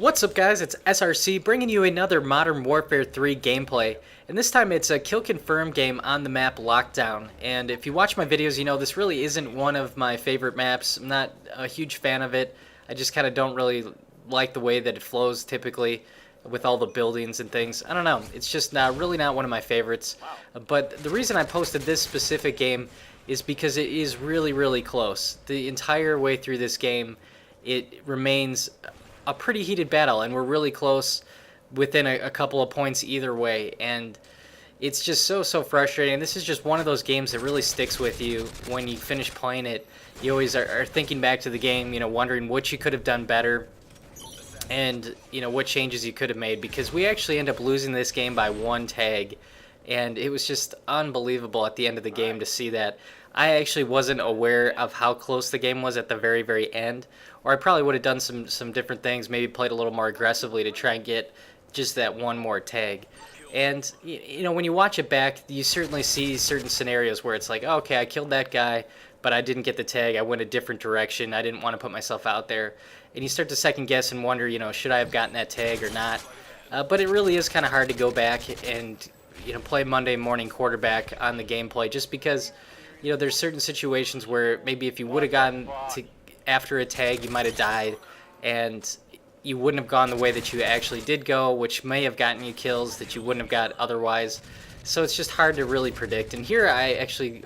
What's up guys, it's SRC bringing you another Modern Warfare 3 gameplay, and this time it's a kill confirm game on the map Lockdown. And if you watch my videos, you know this really isn't one of my favorite maps. I'm not a huge fan of it. I just kind of don't really like the way that it flows typically with all the buildings and things. I don't know, it's just really not one of my favorites. But the reason I posted this specific game is because it is really close. The entire way through this game it remains a pretty heated battle, and we're really close within a couple of points either way, and it's just so frustrating. This is just one of those games that really sticks with you. When you finish playing it, you always are thinking back to the game, you know, wondering what you could have done better and, you know, what changes you could have made, because we actually end up losing this game by one tag, and it was just unbelievable at the end of the game to see that. I actually wasn't aware of how close the game was at the very end, or I probably would have done some different things, maybe played a little more aggressively to try and get just that one more tag. And you know, when you watch it back, you certainly see certain scenarios where it's like, oh, okay, I killed that guy, but I didn't get the tag. I went a different direction. I didn't want to put myself out there. And you start to second guess and wonder, you know, should I have gotten that tag or not? But it really is kind of hard to go back and, you know, play Monday morning quarterback on the gameplay, just because, you know, there's certain situations where maybe if you would have gotten to after a tag, you might have died, and you wouldn't have gone the way that you actually did go, which may have gotten you kills that you wouldn't have got otherwise. So it's just hard to really predict. And here I actually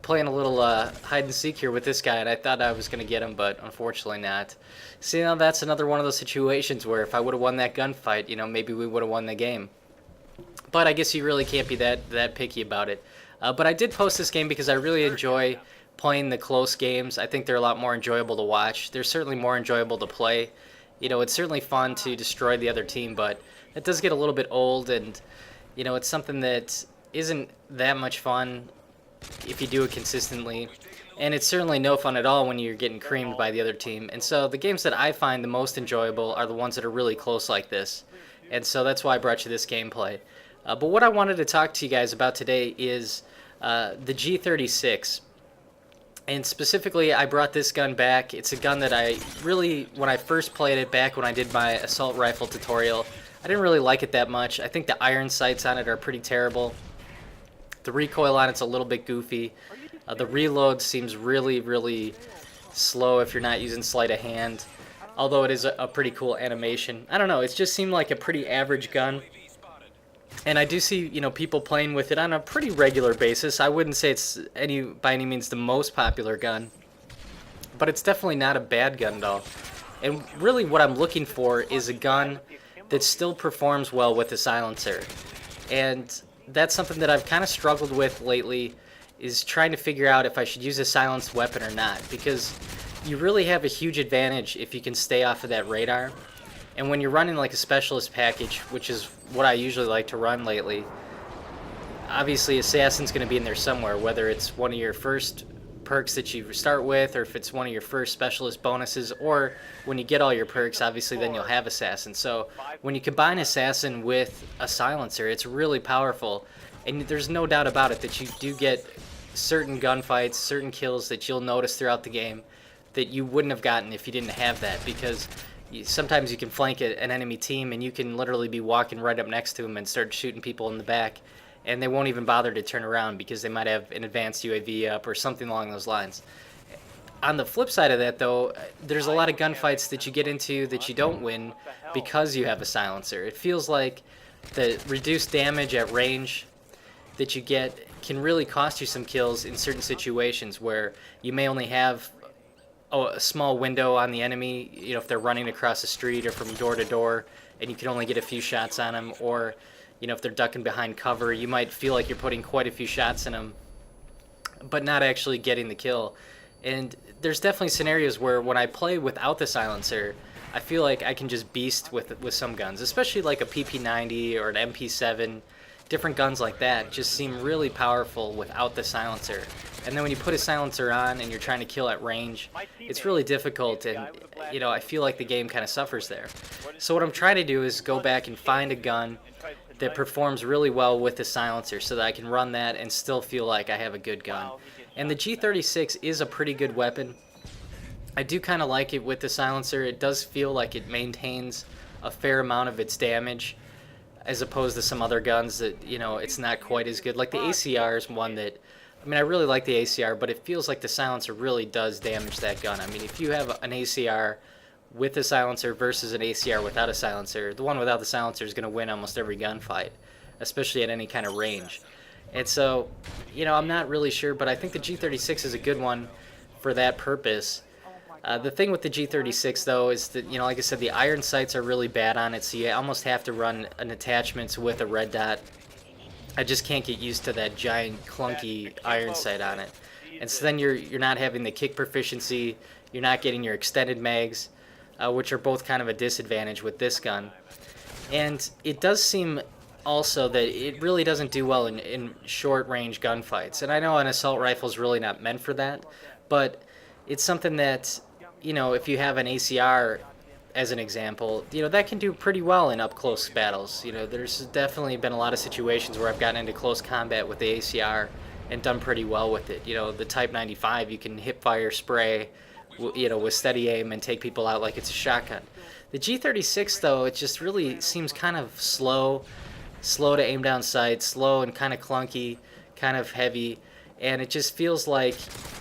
playing a little hide and seek here with this guy, and I thought I was going to get him, but unfortunately not. See, now that's another one of those situations where if I would have won that gunfight, you know, maybe we would have won the game. But I guess you really can't be that picky about it. But I did post this game because I really enjoy playing the close games. I think they're a lot more enjoyable to watch. They're certainly more enjoyable to play. You know, it's certainly fun to destroy the other team, but it does get a little bit old, and, you know, it's something that isn't that much fun if you do it consistently. And it's certainly no fun at all when you're getting creamed by the other team. And so the games that I find the most enjoyable are the ones that are really close like this. And so that's why I brought you this gameplay. But what I wanted to talk to you guys about today is the G36. And specifically, I brought this gun back. It's a gun that I really, when I first played it back when I did my assault rifle tutorial, I didn't really like it that much. I think the iron sights on it are pretty terrible. The recoil on it's a little bit goofy. The reload seems really slow if you're not using sleight of hand, although it is a pretty cool animation. I don't know, it just seemed like a pretty average gun. And I do see, you know, people playing with it on a pretty regular basis. I wouldn't say it's by any means the most popular gun, but it's definitely not a bad gun at all. And really what I'm looking for is a gun that still performs well with a silencer. And that's something that I've kind of struggled with lately, is trying to figure out if I should use a silenced weapon or not, because you really have a huge advantage if you can stay off of that radar. And when you're running like a specialist package, which is what I usually like to run lately, obviously Assassin's going to be in there somewhere, whether it's one of your first perks that you start with, or if it's one of your first specialist bonuses, or when you get all your perks, obviously then you'll have Assassin. So when you combine Assassin with a silencer, it's really powerful, and there's no doubt about it that you do get certain gunfights, certain kills that you'll notice throughout the game that you wouldn't have gotten if you didn't have that, because sometimes you can flank an enemy team and you can literally be walking right up next to them and start shooting people in the back, and they won't even bother to turn around because they might have an advanced UAV up or something along those lines. On the flip side of that, though, there's a lot of gunfights that you get into that you don't win because you have a silencer. It feels like the reduced damage at range that you get can really cost you some kills in certain situations where you may only have a small window on the enemy, you know, if they're running across the street or from door to door, and you can only get a few shots on them, or, you know, if they're ducking behind cover, you might feel like you're putting quite a few shots in them, but not actually getting the kill. And there's definitely scenarios where when I play without the silencer, I feel like I can just beast with some guns, especially like a PP90 or an MP7. Different guns like that just seem really powerful without the silencer. And then when you put a silencer on and you're trying to kill at range, it's really difficult, and, you know, I feel like the game kind of suffers there. So what I'm trying to do is go back and find a gun that performs really well with the silencer so that I can run that and still feel like I have a good gun. And the G36 is a pretty good weapon. I do kind of like it with the silencer. It does feel like it maintains a fair amount of its damage, as opposed to some other guns that, you know, it's not quite as good. Like the ACR is one that, I mean, I really like the ACR, but it feels like the silencer really does damage that gun. I mean, if you have an ACR with a silencer versus an ACR without a silencer, the one without the silencer is going to win almost every gunfight, especially at any kind of range. And so, you know, I'm not really sure, but I think the G36 is a good one for that purpose. The thing with the G36 though is that, you know, like I said, the iron sights are really bad on it, so you almost have to run an attachment with a red dot. I just can't get used to that giant clunky iron sight on it. And so then you're not having the kick proficiency, you're not getting your extended mags, which are both kind of a disadvantage with this gun. And it does seem also that it really doesn't do well in short range gunfights. And I know an assault rifle is really not meant for that, but it's something that, you know, if you have an ACR as an example, you know, that can do pretty well in up close battles. You know, there's definitely been a lot of situations where I've gotten into close combat with the ACR and done pretty well with it. You know, the Type 95, you can hip fire spray, you know, with steady aim and take people out like it's a shotgun. The G36 though, it just really seems kind of slow to aim down sight, slow and kind of clunky, kind of heavy, and it just feels like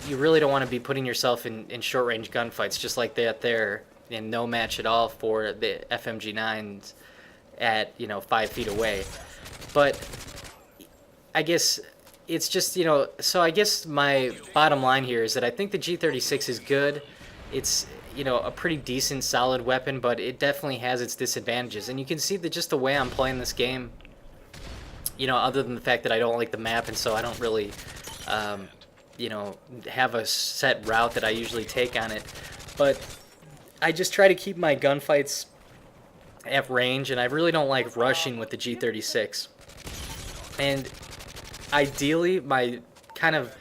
you really don't want to be putting yourself in short range gunfights just like that there, and no match at all for the FMG9s at, you know, 5 feet away. But I guess it's just, you know, so I guess my bottom line here is that I think the G36 is good. It's, you know, a pretty decent solid weapon, but it definitely has its disadvantages. And you can see that just the way I'm playing this game, you know, other than the fact that I don't like the map, and so I don't really you know, have a set route that I usually take on it, but I just try to keep my gunfights at range, and I really don't like rushing with the G36. And ideally, my kind of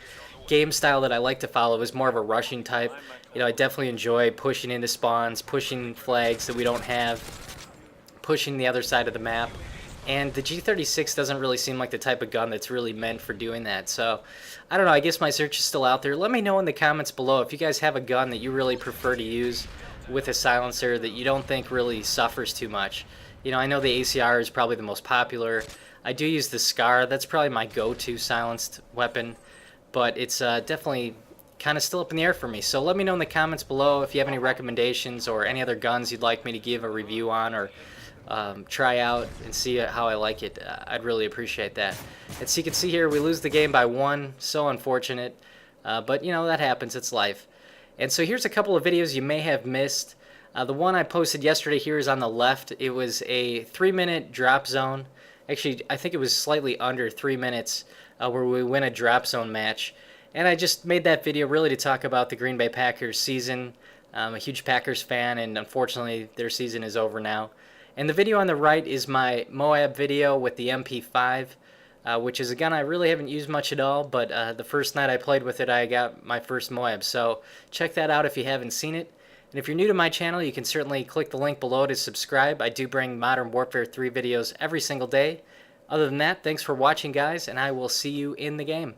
game style that I like to follow is more of a rushing type. You know, I definitely enjoy pushing into spawns, pushing flags that we don't have, pushing the other side of the map. And the G36 doesn't really seem like the type of gun that's really meant for doing that. So, I don't know, I guess my search is still out there. Let me know in the comments below if you guys have a gun that you really prefer to use with a silencer that you don't think really suffers too much. You know, I know the ACR is probably the most popular. I do use the SCAR. That's probably my go-to silenced weapon. But it's definitely kind of still up in the air for me. So let me know in the comments below if you have any recommendations or any other guns you'd like me to give a review on, or try out and see how I like it. I'd really appreciate that. And so you can see here we lose the game by 1. So unfortunate, but you know, that happens, it's life. And so here's a couple of videos you may have missed. The one I posted yesterday here is on the left. It was a 3-minute drop zone. Actually, I think it was slightly under 3 minutes, where we win a drop zone match. And I just made that video really to talk about the Green Bay Packers season. I'm a huge Packers fan, and unfortunately their season is over now. And the video on the right is my MOAB video with the MP5, which is a gun I really haven't used much at all, but the first night I played with it, I got my first MOAB. So check that out if you haven't seen it. And if you're new to my channel, you can certainly click the link below to subscribe. I do bring Modern Warfare 3 videos every single day. Other than that, thanks for watching, guys, and I will see you in the game.